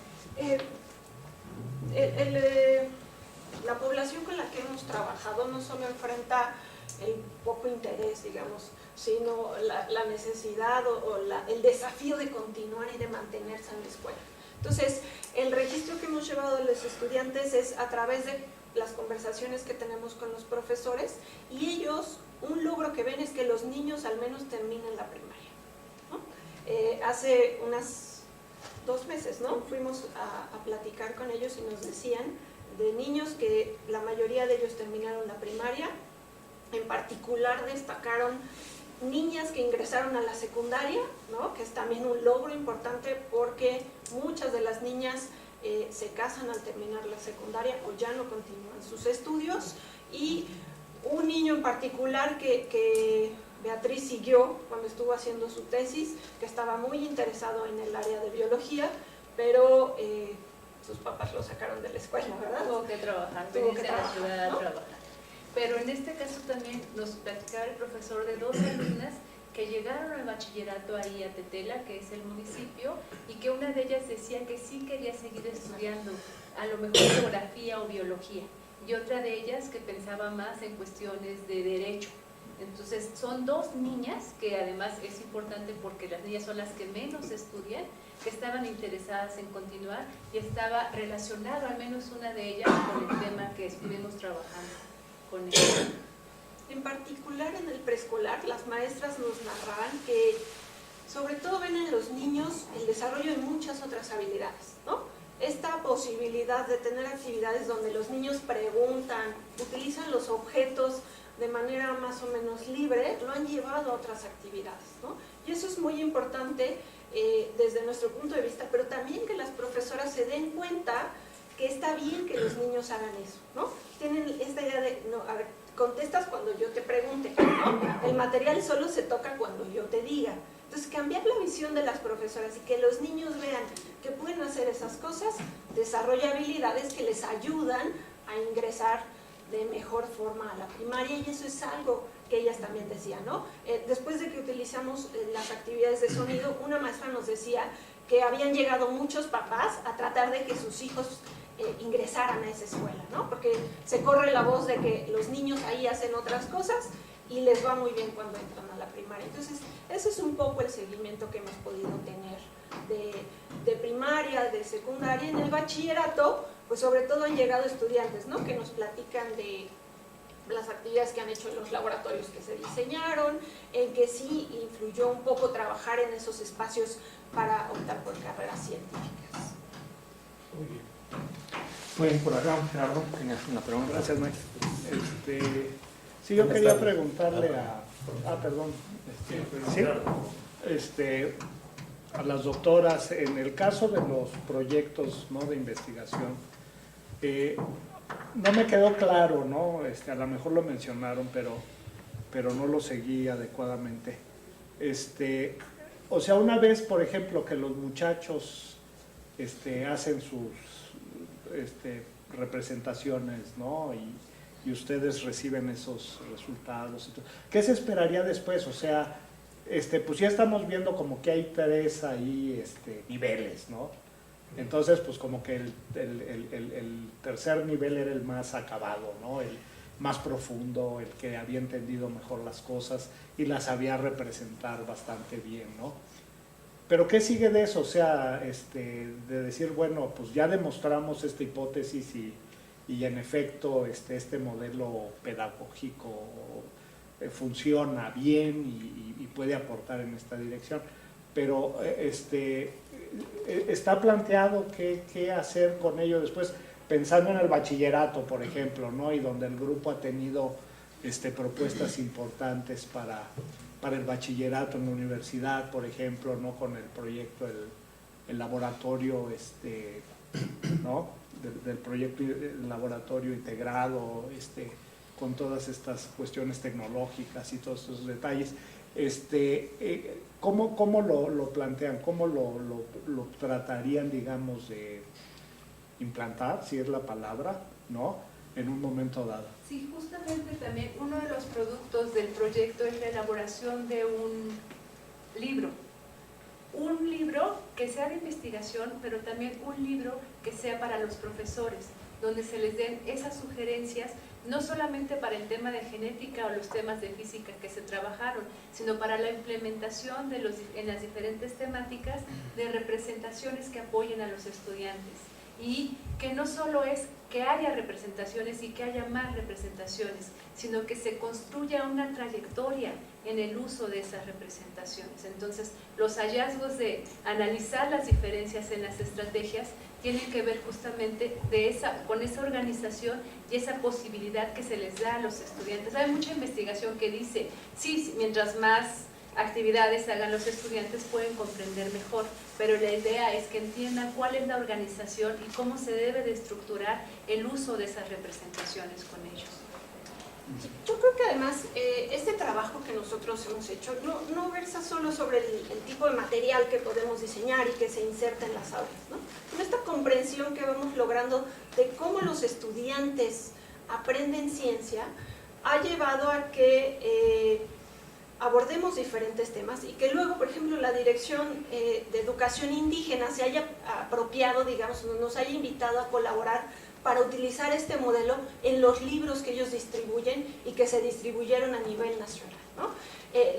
Speaker 4: La población con la que hemos trabajado no solo enfrenta el poco interés, digamos, sino la necesidad o el desafío de continuar y de mantenerse en la escuela. Entonces, el registro que hemos llevado de los estudiantes es a través de las conversaciones que tenemos con los profesores, y ellos, un logro que ven es que los niños al menos terminen la primaria, ¿no? Hace unas 2 meses, ¿no? Fuimos a platicar con ellos y nos decían de niños que la mayoría de ellos terminaron la primaria. En particular destacaron niñas que ingresaron a la secundaria, ¿no? Que es también un logro importante porque muchas de las niñas se casan al terminar la secundaria o ya no continúan sus estudios, y un niño en particular que Beatriz siguió cuando estuvo haciendo su tesis, que estaba muy interesado en el área de biología, pero sus papás lo sacaron de la escuela, ¿verdad?
Speaker 6: Tuvo que trabajar, venirse a la ciudad a trabajar. Pero en este caso también nos platicaba el profesor de 2 alumnas que llegaron al bachillerato ahí a Tetela, que es el municipio, y que una de ellas decía que sí quería seguir estudiando, a lo mejor geografía o biología, y otra de ellas que pensaba más en cuestiones de derecho. Entonces son 2 niñas, que además es importante porque las niñas son las que menos estudian, que estaban interesadas en continuar, y estaba relacionado al menos una de ellas con el tema que estuvimos trabajando con ella.
Speaker 4: En particular en el preescolar, las maestras nos narraban que sobre todo ven en los niños el desarrollo de muchas otras habilidades, ¿no? Esta posibilidad de tener actividades donde los niños preguntan, utilizan los objetos de manera más o menos libre, lo han llevado a otras actividades, ¿no? Y eso es muy importante desde nuestro punto de vista, pero también que las profesoras se den cuenta que está bien que los niños hagan eso, ¿no? Tienen esta idea de, no, a ver, contestas cuando yo te pregunte, ¿no? El material solo se toca cuando yo te diga. Entonces, cambiar la visión de las profesoras y que los niños vean que pueden hacer esas cosas, desarrolla habilidades que les ayudan a ingresar de mejor forma a la primaria, y eso es algo que ellas también decían, ¿no? Después de que utilizamos las actividades de sonido, una maestra nos decía que habían llegado muchos papás a tratar de que sus hijos ingresaran a esa escuela, ¿no? Porque se corre la voz de que los niños ahí hacen otras cosas y les va muy bien cuando entran a la primaria. Entonces, ese es un poco el seguimiento que hemos podido tener de primaria, de secundaria. En el bachillerato, pues sobre todo han llegado estudiantes, ¿no? Que nos platican de las actividades que han hecho en los laboratorios que se diseñaron, en que sí influyó un poco trabajar en esos espacios para optar por carreras científicas.
Speaker 3: Muy bien.
Speaker 1: Muy bien, por acá, Gerardo, tenías una pregunta.
Speaker 9: Gracias, maestro. Sí, yo quería preguntarle Perdón. ¿Sí? A las doctoras, en el caso de los proyectos, ¿no?, de investigación, no me quedó claro, ¿no? A lo mejor lo mencionaron, pero no lo seguí adecuadamente. O sea, una vez, por ejemplo, que los muchachos hacen sus representaciones, ¿no?, y ustedes reciben esos resultados, ¿qué se esperaría después? O sea, pues ya estamos viendo como que hay 3 ahí niveles, ¿no? Entonces, pues como que el tercer nivel era el más acabado, ¿no? El más profundo, el que había entendido mejor las cosas y las sabía representar bastante bien, ¿no? Pero ¿qué sigue de eso? O sea, de decir, bueno, pues ya demostramos esta hipótesis y en efecto este modelo pedagógico funciona bien y puede aportar en esta dirección. Pero está planteado qué hacer con ello después, pensando en el bachillerato, por ejemplo, ¿no? Y donde el grupo ha tenido propuestas importantes para el bachillerato en la universidad, por ejemplo, ¿no? Con el proyecto, el laboratorio, ¿no? Del proyecto el laboratorio integrado, con todas estas cuestiones tecnológicas y todos esos detalles. ¿Cómo lo plantean? ¿Cómo lo tratarían, digamos, de implantar, si es la palabra, ¿no?, en un momento dado?
Speaker 6: Sí, justamente también uno de los productos del proyecto es la elaboración de un libro que sea de investigación, pero también un libro que sea para los profesores, donde se les den esas sugerencias, no solamente para el tema de genética o los temas de física que se trabajaron, sino para la implementación en las diferentes temáticas de representaciones que apoyen a los estudiantes. Y que no solo es que haya representaciones y que haya más representaciones, sino que se construya una trayectoria en el uso de esas representaciones. Entonces, los hallazgos de analizar las diferencias en las estrategias tienen que ver justamente con esa organización y esa posibilidad que se les da a los estudiantes. Hay mucha investigación que dice, sí, mientras más actividades hagan los estudiantes pueden comprender mejor, pero la idea es que entiendan cuál es la organización y cómo se debe de estructurar el uso de esas representaciones con ellos.
Speaker 4: Yo creo que además este trabajo que nosotros hemos hecho no versa solo sobre el tipo de material que podemos diseñar y que se inserta en las aulas, ¿no? Sino esta comprensión que vamos logrando de cómo los estudiantes aprenden ciencia ha llevado a que abordemos diferentes temas y que luego, por ejemplo, la Dirección de Educación Indígena se haya apropiado, digamos, nos haya invitado a colaborar para utilizar este modelo en los libros que ellos distribuyen y que se distribuyeron a nivel nacional, ¿no?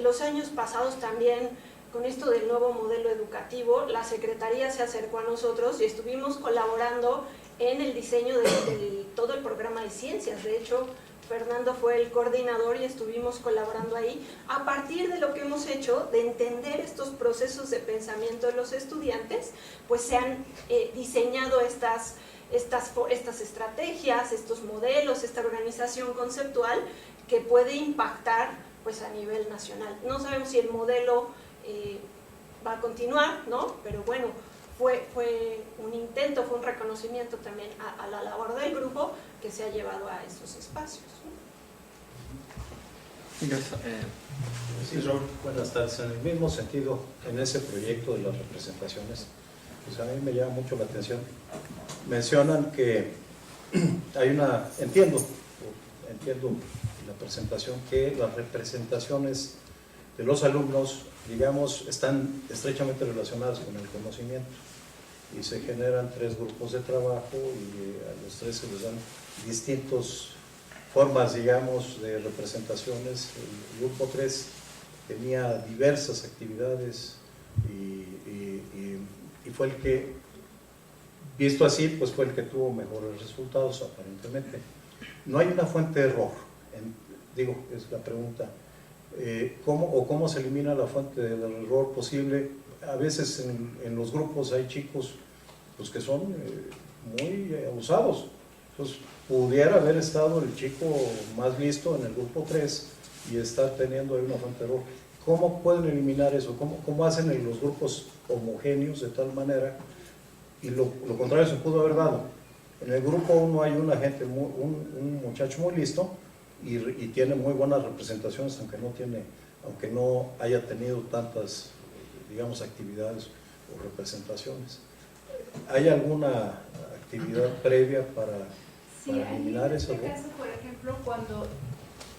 Speaker 4: Los años pasados también, con esto del nuevo modelo educativo, la Secretaría se acercó a nosotros y estuvimos colaborando en el diseño de todo el programa de ciencias. De hecho, Fernando fue el coordinador y estuvimos colaborando ahí a partir de lo que hemos hecho, de entender estos procesos de pensamiento de los estudiantes, pues se han diseñado estas estrategias, estos modelos, esta organización conceptual que puede impactar pues a nivel nacional. No sabemos si el modelo va a continuar, ¿no? Pero bueno, fue un intento, fue un reconocimiento también a la labor del grupo que se ha llevado a esos espacios, ¿no?
Speaker 10: Sí, Raúl, buenas tardes. En el mismo sentido, en ese proyecto de las representaciones, pues a mí me llama mucho la atención. Mencionan que hay entiendo la presentación, que las representaciones de los alumnos, digamos, están estrechamente relacionadas con el conocimiento y se generan 3 grupos de trabajo y a los 3 se les dan distintas formas, digamos, de representaciones. El grupo 3 tenía diversas actividades y fue el que, visto así, pues fue el que tuvo mejores resultados aparentemente. No hay una fuente de error, es la pregunta. ¿Cómo se elimina la fuente del error posible? A veces en los grupos hay chicos pues, que son muy abusados Entonces, pudiera haber estado el chico más listo en el grupo 3 y estar teniendo ahí una fuente de error. ¿Cómo pueden eliminar eso? ¿Cómo hacen en los grupos homogéneos de tal manera? Y lo contrario se pudo haber dado. En el grupo 1 hay un muchacho muy listo y tiene muy buenas representaciones, aunque no haya tenido tantas, digamos, actividades o representaciones. ¿Hay alguna actividad previa para eliminar eso?
Speaker 6: En este caso, por ejemplo, cuando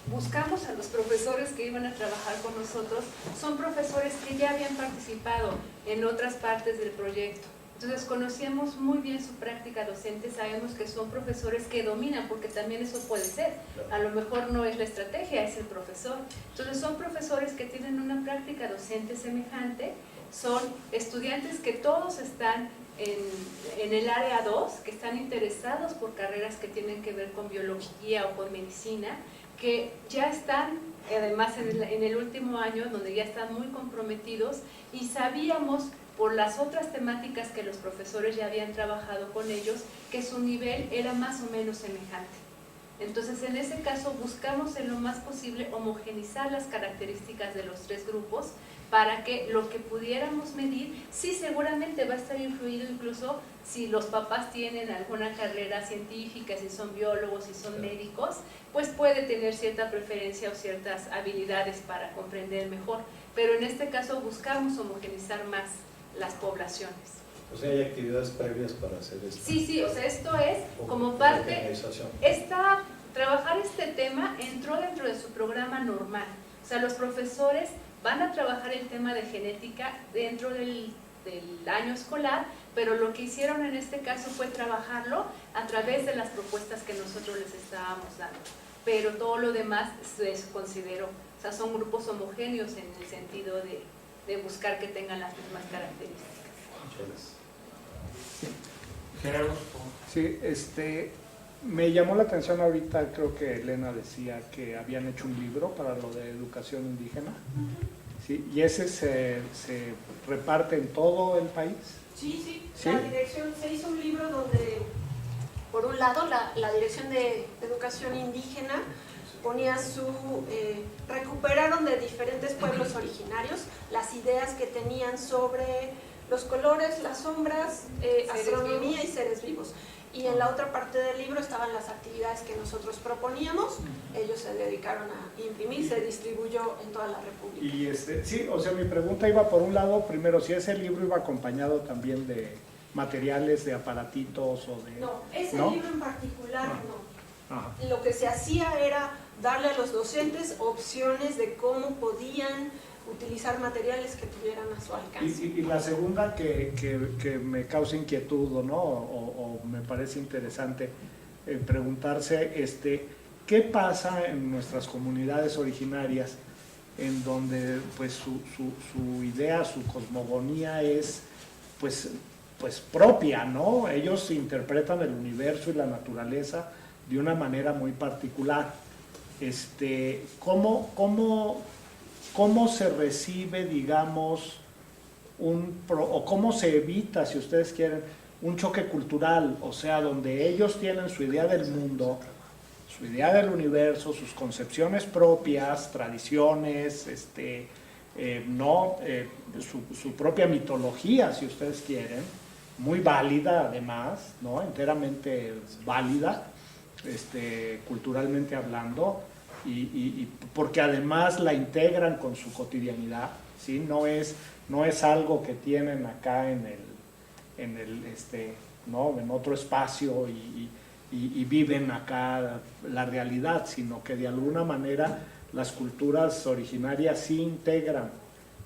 Speaker 6: buscamos a los profesores que iban a trabajar con nosotros, son profesores que ya habían participado en otras partes del proyecto. Entonces conocíamos muy bien su práctica docente, sabemos que son profesores que dominan, porque también eso puede ser. A lo mejor no es la estrategia, es el profesor. Entonces son profesores que tienen una práctica docente semejante, son estudiantes que todos están en el área 2, que están interesados por carreras que tienen que ver con biología o con medicina, que ya están además en el último año, donde ya están muy comprometidos, y sabíamos por las otras temáticas que los profesores ya habían trabajado con ellos, que su nivel era más o menos semejante. Entonces, en ese caso, buscamos en lo más posible homogenizar las características de los tres grupos para que lo que pudiéramos medir, sí seguramente va a estar influido incluso si los papás tienen alguna carrera científica, si son biólogos, si son médicos, pues puede tener cierta preferencia o ciertas habilidades para comprender mejor. Pero en este caso buscamos homogenizar más las poblaciones.
Speaker 10: O sea, hay actividades previas para hacer esto.
Speaker 6: Sí, o sea, esto es como parte, trabajar este tema entró dentro de su programa normal. O sea, los profesores van a trabajar el tema de genética dentro del año escolar, pero lo que hicieron en este caso fue trabajarlo a través de las propuestas que nosotros les estábamos dando. Pero todo lo demás se consideró, o sea, son grupos homogéneos en el sentido de buscar que tengan las mismas características.
Speaker 2: Gerardo.
Speaker 9: Sí, me llamó la atención ahorita, creo que Elena decía que habían hecho un libro para lo de educación indígena. ¿Sí? ¿Y ese se reparte en todo el país?
Speaker 4: Sí.
Speaker 9: ¿Sí?
Speaker 4: La dirección, se hizo un libro donde, por un lado, la Dirección de Educación Indígena ponía recuperaron de diferentes pueblos originarios las ideas que tenían sobre los colores, las sombras, astronomía y seres vivos. Y en la otra parte del libro estaban las actividades que nosotros proponíamos. Ellos se dedicaron a imprimir, se distribuyó en toda la República.
Speaker 9: Y sí, o sea, mi pregunta iba por un lado, primero, si ese libro iba acompañado también de materiales, de aparatitos o de...
Speaker 4: No, ese libro en particular no.
Speaker 9: Ajá.
Speaker 4: Lo que se hacía era darle a los docentes opciones de cómo podían utilizar materiales que tuvieran a su alcance.
Speaker 9: Y la segunda que me causa inquietud, ¿no? o me parece interesante preguntarse, ¿qué pasa en nuestras comunidades originarias en donde pues su idea, su cosmogonía es pues propia, ¿no? Ellos interpretan el universo y la naturaleza de una manera muy particular. ¿Cómo se recibe, digamos, o cómo se evita, si ustedes quieren, un choque cultural? O sea, donde ellos tienen su idea del mundo, su idea del universo, sus concepciones propias, tradiciones, su propia mitología, si ustedes quieren, muy válida además, ¿no? Enteramente válida, culturalmente hablando, y porque además la integran con su cotidianidad, ¿sí? No es algo que tienen acá en otro espacio y viven acá la realidad, sino que de alguna manera las culturas originarias sí integran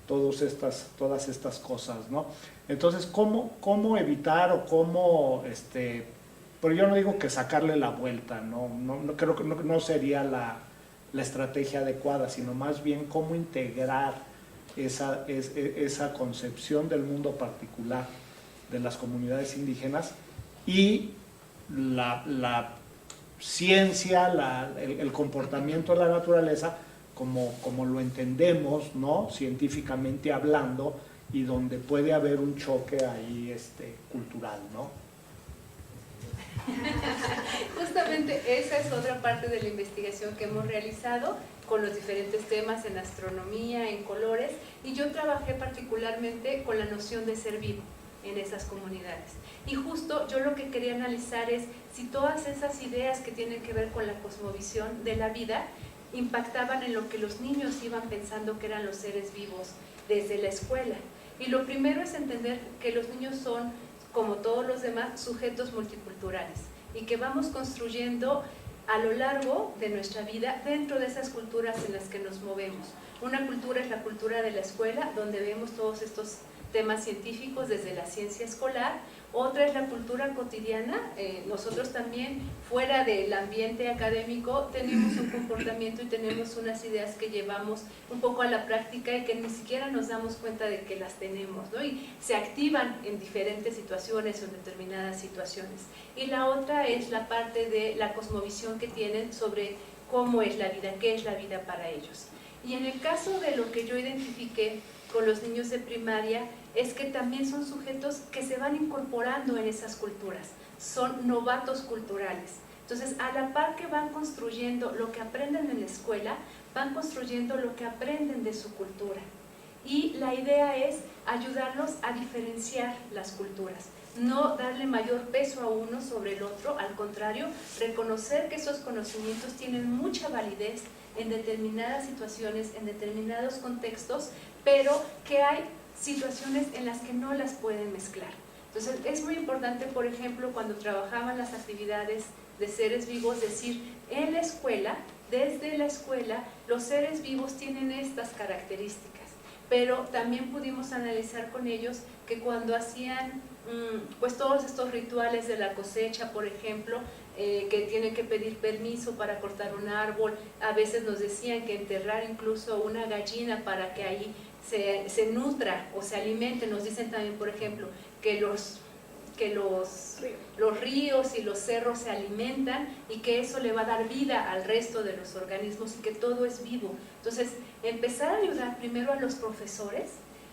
Speaker 9: todas estas cosas, ¿no? Entonces, ¿cómo evitar o cómo, pero yo no digo que sacarle la vuelta, no creo que no sería la estrategia adecuada, sino más bien cómo integrar esa concepción del mundo particular de las comunidades indígenas y la ciencia, el comportamiento de la naturaleza como lo entendemos, ¿no? Científicamente hablando, y donde puede haber un choque ahí cultural, ¿no?
Speaker 6: Justamente esa es otra parte de la investigación que hemos realizado con los diferentes temas en astronomía, en colores, y yo trabajé particularmente con la noción de ser vivo en esas comunidades. Y justo yo lo que quería analizar es si todas esas ideas que tienen que ver con la cosmovisión de la vida impactaban en lo que los niños iban pensando que eran los seres vivos desde la escuela. Y lo primero es entender que los niños son, como todos los demás, sujetos multiculturales y que vamos construyendo a lo largo de nuestra vida dentro de esas culturas en las que nos movemos. Una cultura es la cultura de la escuela, donde vemos todos estos temas científicos desde la ciencia escolar. Otra es la cultura cotidiana. Nosotros también, fuera del ambiente académico, tenemos un comportamiento y tenemos unas ideas que llevamos un poco a la práctica y que ni siquiera nos damos cuenta de que las tenemos, ¿no? Y se activan en diferentes situaciones o en determinadas situaciones. Y la otra es la parte de la cosmovisión que tienen sobre cómo es la vida, qué es la vida para ellos. Y en el caso de lo que yo identifiqué con los niños de primaria, es que también son sujetos que se van incorporando en esas culturas, son novatos culturales. Entonces, a la par que van construyendo lo que aprenden en la escuela, van construyendo lo que aprenden de su cultura. Y la idea es ayudarlos a diferenciar las culturas, no darle mayor peso a uno sobre el otro, al contrario, reconocer que esos conocimientos tienen mucha validez en determinadas situaciones, en determinados contextos, pero que hay situaciones en las que no las pueden mezclar. Entonces es muy importante, por ejemplo, cuando trabajaban las actividades de seres vivos, decir, en la escuela, desde la escuela, los seres vivos tienen estas características, pero también pudimos analizar con ellos que cuando hacían pues todos estos rituales de la cosecha, por ejemplo, que tienen que pedir permiso para cortar un árbol, a veces nos decían que enterrar incluso una gallina para que ahí se nutra o se alimente. Nos dicen también, por ejemplo, que los ríos y los cerros se alimentan y que eso le va a dar vida al resto de los organismos y que todo es vivo. Entonces, empezar a ayudar primero a los profesores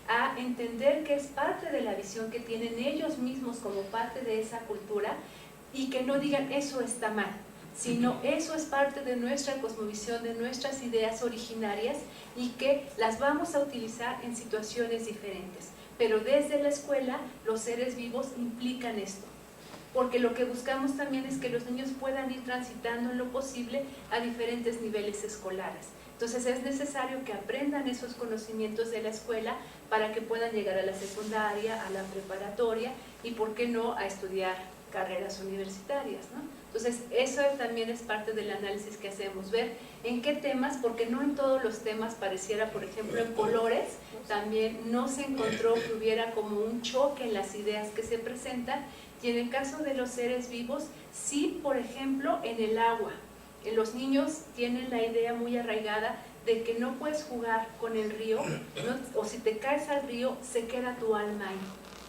Speaker 6: a entender que es parte de la visión que tienen ellos mismos como parte de esa cultura y que no digan eso está mal, sino eso es parte de nuestra cosmovisión, de nuestras ideas originarias y que las vamos a utilizar en situaciones diferentes. Pero desde la escuela los seres vivos implican esto, porque lo que buscamos también es que los niños puedan ir transitando en lo posible a diferentes niveles escolares. Entonces es necesario que aprendan esos conocimientos de la escuela para que puedan llegar a la secundaria, a la preparatoria y, ¿por qué no?, a estudiar carreras universitarias, ¿no? Entonces eso también es parte del análisis que hacemos, ver en qué temas, porque no en todos los temas pareciera, por ejemplo en colores, también no se encontró que hubiera como un choque en las ideas que se presentan, y en el caso de los seres vivos, sí, por ejemplo, en el agua. Los niños tienen la idea muy arraigada de que no puedes jugar con el río, ¿no? O si te caes al río, se queda tu alma ahí.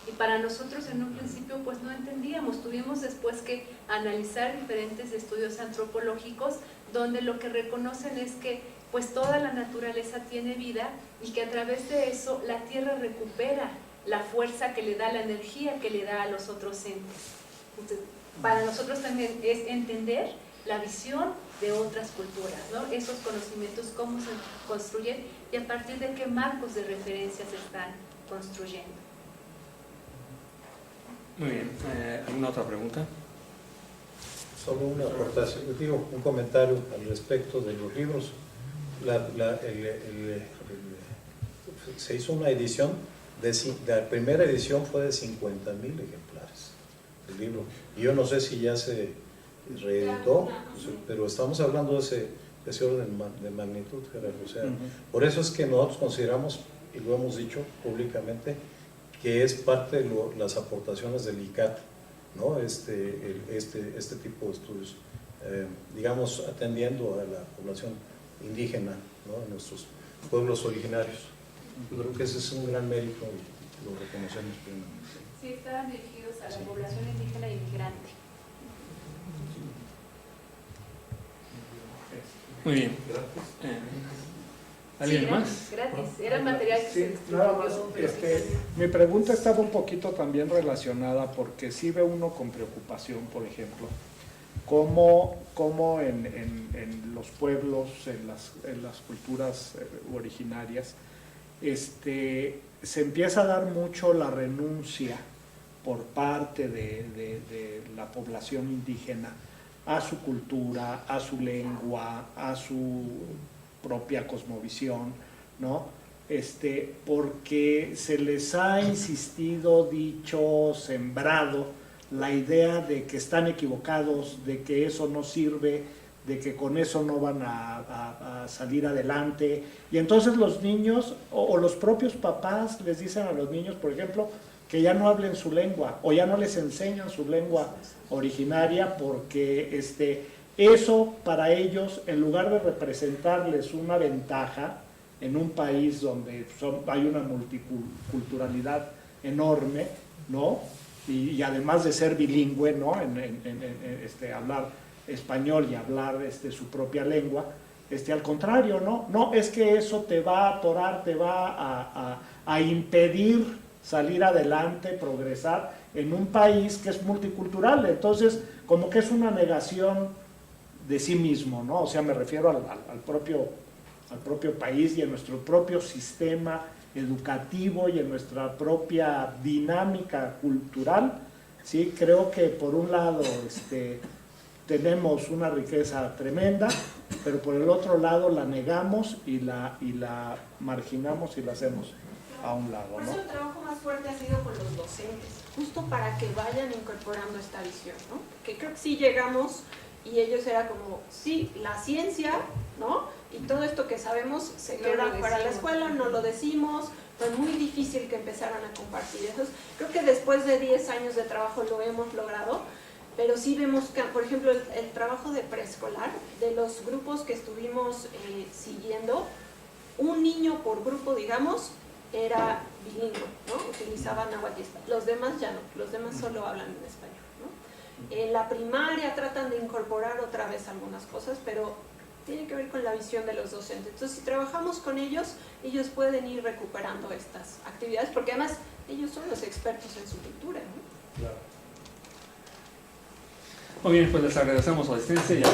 Speaker 6: Y para nosotros en un principio pues no entendíamos, tuvimos después que analizar diferentes estudios antropológicos donde lo que reconocen es que pues toda la naturaleza tiene vida y que a través de eso la tierra recupera la fuerza que le da, la energía que le da a los otros entes. Entonces, para nosotros también es entender la visión de otras culturas, ¿no? Esos conocimientos, cómo se construyen y a partir de qué marcos de referencia se están construyendo.
Speaker 1: Muy bien, ¿alguna otra pregunta?
Speaker 10: Solo una aportación, un comentario al respecto de los libros. Se hizo una edición, la primera edición fue de 50,000 ejemplares del libro. Y yo no sé si ya se reeditó, pero estamos hablando de ese orden de magnitud, Gerardo. O sea, por eso es que nosotros consideramos, y lo hemos dicho públicamente, que es parte de las aportaciones del ICAT, ¿no? Este tipo de estudios, digamos, atendiendo a la población indígena, ¿no?, de nuestros pueblos originarios. Yo creo que ese es un gran mérito y lo reconocemos plenamente.
Speaker 6: Sí, estaban dirigidos a la población indígena inmigrante.
Speaker 1: Muy bien. ¿Alguien
Speaker 6: Sí,
Speaker 1: más?
Speaker 6: gratis. Era material que
Speaker 9: Sí,
Speaker 6: se distribuyó,
Speaker 9: nada más,
Speaker 6: pero
Speaker 9: mi pregunta estaba un poquito también relacionada porque sí ve uno con preocupación, por ejemplo, cómo en los pueblos, en las culturas originarias, se empieza a dar mucho la renuncia por parte de la población indígena a su cultura, a su lengua, a su propia cosmovisión, ¿no? Porque se les ha insistido, dicho, sembrado la idea de que están equivocados, de que eso no sirve, de que con eso no van a salir adelante. Y entonces los niños o los propios papás les dicen a los niños, por ejemplo, que ya no hablen su lengua o ya no les enseñan su lengua originaria porque eso para ellos, en lugar de representarles una ventaja en un país donde hay una multiculturalidad enorme, ¿no? Y además de ser bilingüe, ¿no? Hablar español y hablar su propia lengua, al contrario, no, es que eso te va a atorar, te va a impedir salir adelante, progresar en un país que es multicultural. Entonces, como que es una negación de sí mismo, ¿no? O sea, me refiero al propio país y a nuestro propio sistema educativo y en nuestra propia dinámica cultural, ¿sí? Creo que por un lado tenemos una riqueza tremenda, pero por el otro lado la negamos y la marginamos y la hacemos a un lado,
Speaker 4: Por
Speaker 9: ¿no?
Speaker 4: eso el trabajo más fuerte ha sido con los docentes, justo para que vayan incorporando esta visión, ¿no? Que creo que sí llegamos y ellos era como, sí, la ciencia, ¿no? Y todo esto que sabemos se
Speaker 6: No
Speaker 4: queda
Speaker 6: lo
Speaker 4: para la
Speaker 6: decimos.
Speaker 4: escuela, no lo decimos, fue muy difícil que empezaran a compartir. Entonces, creo que después de 10 años de trabajo lo hemos logrado, pero sí vemos que, por ejemplo, el trabajo de preescolar, de los grupos que estuvimos siguiendo, un niño por grupo, digamos, era bilingüe, ¿no? Utilizaban náhuatl y español. Los demás ya no, los demás solo hablan en español, ¿no? En la primaria tratan de incorporar otra vez algunas cosas, pero tiene que ver con la visión de los docentes. Entonces, si trabajamos con ellos, ellos pueden ir recuperando estas actividades, porque además ellos son los expertos en su cultura, ¿no?
Speaker 1: Claro. Muy bien, pues les agradecemos su asistencia y a